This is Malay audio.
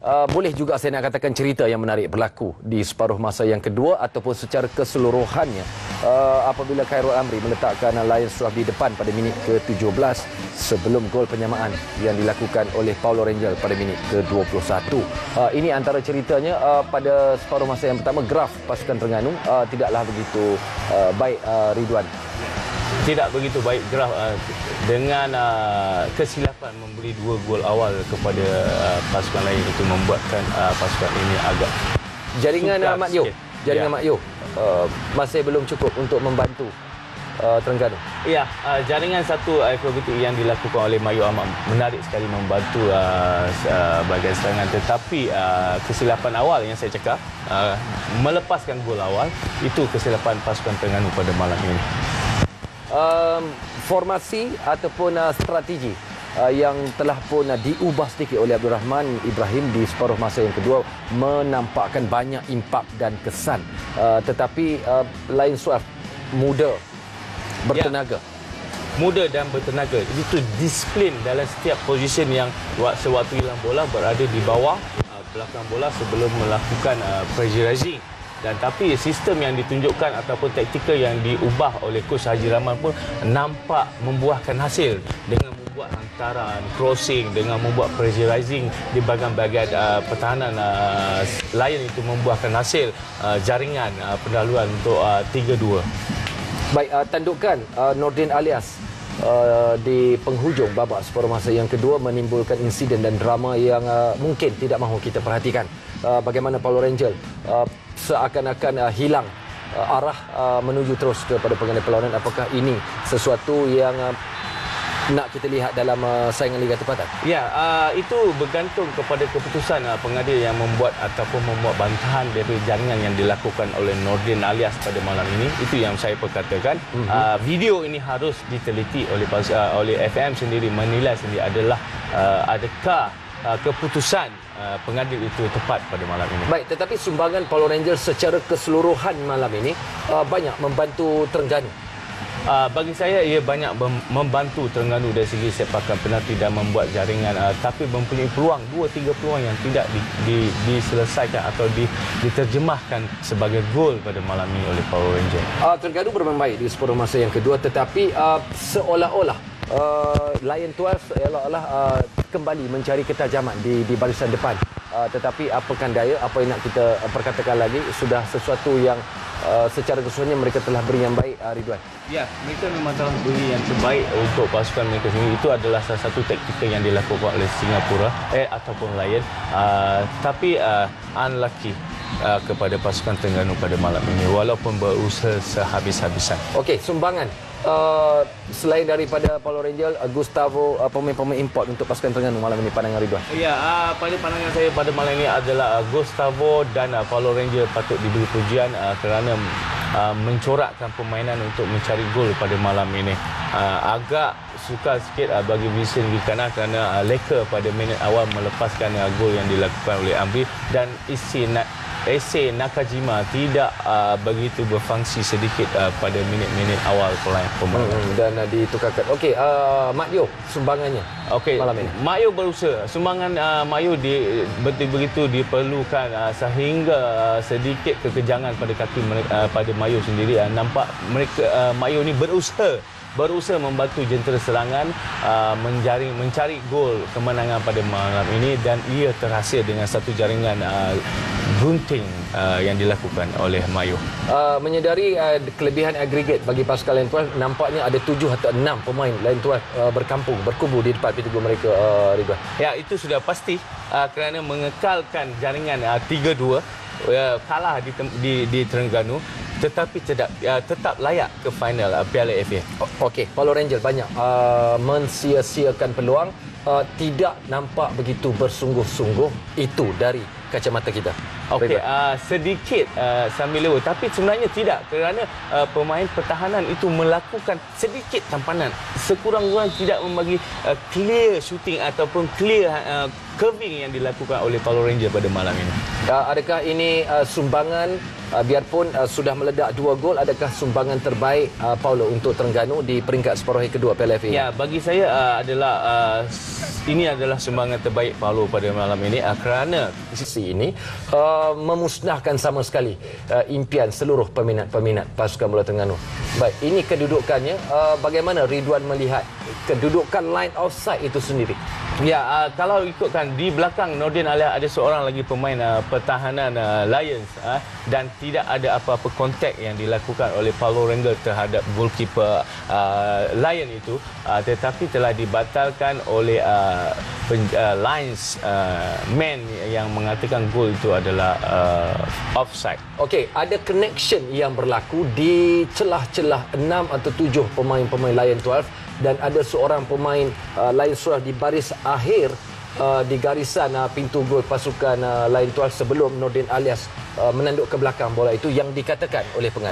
Boleh juga saya nak katakan cerita yang menarik berlaku di separuh masa yang kedua ataupun secara keseluruhannya apabila Khairul Amri meletakkan Lions 12 di depan pada minit ke-17 sebelum gol penyamaan yang dilakukan oleh Paulo Rangel pada minit ke-21. Ini antara ceritanya. Pada separuh masa yang pertama, graf pasukan Terengganu tidaklah begitu baik, Ridwan. Tidak begitu baik graf dengan kesilapan memberi 2 gol awal kepada pasukan lain, itu membuatkan pasukan ini agak jaringan Mat Yo, jaringan ya. Mat Yo masih belum cukup untuk membantu Terengganu. Ya, jaringan satu akrobatik yang dilakukan oleh Mayu amat menarik sekali membantu bahagian serangan, tetapi kesilapan awal yang saya cakap melepaskan gol awal itu kesilapan pasukan Terengganu pada malam ini. Formasi ataupun strategi yang telah pun diubah sedikit oleh Abdul Rahman Ibrahim di separuh masa yang kedua menampakkan banyak impak dan kesan, tetapi Lions 12 muda, bertenaga. Muda dan bertenaga, itu disiplin dalam setiap position yang sewaktu hilang bola berada di bawah belakang bola sebelum melakukan pressurizing. Dan tapi sistem yang ditunjukkan ataupun taktikal yang diubah oleh Coach Haji Rahman pun nampak membuahkan hasil dengan membuat hantaran, crossing, dengan membuat pressurizing di bahagian-bahagian pertahanan Lion itu membuahkan hasil jaringan pendaluan untuk 3-2. Baik, tandukan Nordin Alias di penghujung babak separuh masa yang kedua menimbulkan insiden dan drama yang mungkin tidak mahu kita perhatikan. Bagaimana Paulo Rangel seakan-akan hilang arah menuju terus kepada pengendali perlawanan. Apakah ini sesuatu yang nak kita lihat dalam saingan Liga Tempatan? Ya, itu bergantung kepada keputusan pengadil yang membuat ataupun membuat bantahan dari jaringan yang dilakukan oleh Nordin Alias pada malam ini. Itu yang saya perkatakan. Video ini harus diteliti oleh FM sendiri, menilai sendiri adalah adakah keputusan pengadil itu tepat pada malam ini. Baik, tetapi sumbangan Paulo Rangel secara keseluruhan malam ini banyak membantu Terengganu. Bagi saya ia banyak membantu Terengganu dari segi sepakan penalti dan membuat jaringan, tapi mempunyai peluang 2-3 peluang yang tidak diselesaikan atau diterjemahkan sebagai gol pada malam ini oleh Paulo Rangel. Terengganu bermain baik di separuh masa yang kedua, tetapi seolah-olah Lion 12 seolah-olah kembali mencari ketajaman di barisan depan. Tetapi apakan daya, apa yang nak kita perkatakan lagi, sudah sesuatu yang secara keseluruhannya mereka telah beri yang baik, Ridwan. Ya, mereka memang telah beri yang terbaik untuk pasukan mereka sendiri. Itu adalah salah satu taktikal yang dilakukan oleh Singapura ataupun Lion. Tapi unlucky kepada pasukan Terengganu pada malam ini, walaupun berusaha sehabis-habisan. Okey, sumbangan selain daripada Paulo Rangel, Gustavo, pemain-pemain import untuk pasukan Terengganu malam ini, pandangan Ridwan? Ya, pada pandangan saya pada malam ini adalah Gustavo dan Paulo Rangel patut diberi pujian kerana mencorakkan permainan untuk mencari gol pada malam ini. Agak sukar sikit bagi Vincent Gikana kerana leka pada minit awal melepaskan gol yang dilakukan oleh Amri, dan Issei Nakajima tidak begitu berfungsi sedikit pada minit-minit awal permainan. Dan ditukarkan. Okey, Mat Yo, sumbangannya malam ini. Mat Yo berusaha. Sumbangan Mat Yo begitu diperlukan sehingga sedikit kekejangan pada kaki pada Mat Yo sendiri. Nampak Mat Yo ni berusaha membantu jentera serangan mencari gol kemenangan pada malam ini, dan ia terhasil dengan satu jaringan gunting yang dilakukan oleh Mayu. Menyedari kelebihan agregat bagi pasukan Lion 12, nampaknya ada 7 atau 6 pemain Lion 12 berkumpul di depan pintu gol mereka, Ridwan. Ya, itu sudah pasti kerana mengekalkan jaringan 3-2, kalah di Terengganu, tetapi tetap layak ke final Piala FA. Okey, Paulo Rangel banyak mensia-siakan peluang, tidak nampak begitu bersungguh-sungguh itu dari kacamata kita. Okey, sedikit sambil lewa, tapi sebenarnya tidak, kerana pemain pertahanan itu melakukan sedikit tampanan, sekurang-kurang tidak membagi clear shooting ataupun clear curving yang dilakukan oleh Paulo Rangel pada malam ini. Adakah ini sumbangan biarpun sudah meledak 2 gol, adakah sumbangan terbaik Paulo untuk Terengganu di peringkat separuh kedua Piala FA? Ya, bagi saya ini adalah sumbangan terbaik Paulo pada malam ini kerana Sisi ini memusnahkan sama sekali impian seluruh peminat pasukan bola Terengganu. Baik, ini kedudukannya. Bagaimana Ridwan melihat kedudukan line offside itu sendiri? Ya, kalau ikutkan di belakang Nordin Alias ada seorang lagi pemain pertahanan Lions dan tidak ada apa-apa kontak yang dilakukan oleh Paulo Rangel terhadap goalkeeper Lion itu, tetapi telah dibatalkan oleh Lions man yang mengatakan gol itu adalah offside. Okey, ada connection yang berlaku di celah-celah 6 atau 7 pemain-pemain Lion 12 dan ada seorang pemain Lion 12 di baris akhir di garisan pintu gol pasukan Lion 12 sebelum Nordin Alias menanduk ke belakang bola itu yang dikatakan oleh pengadil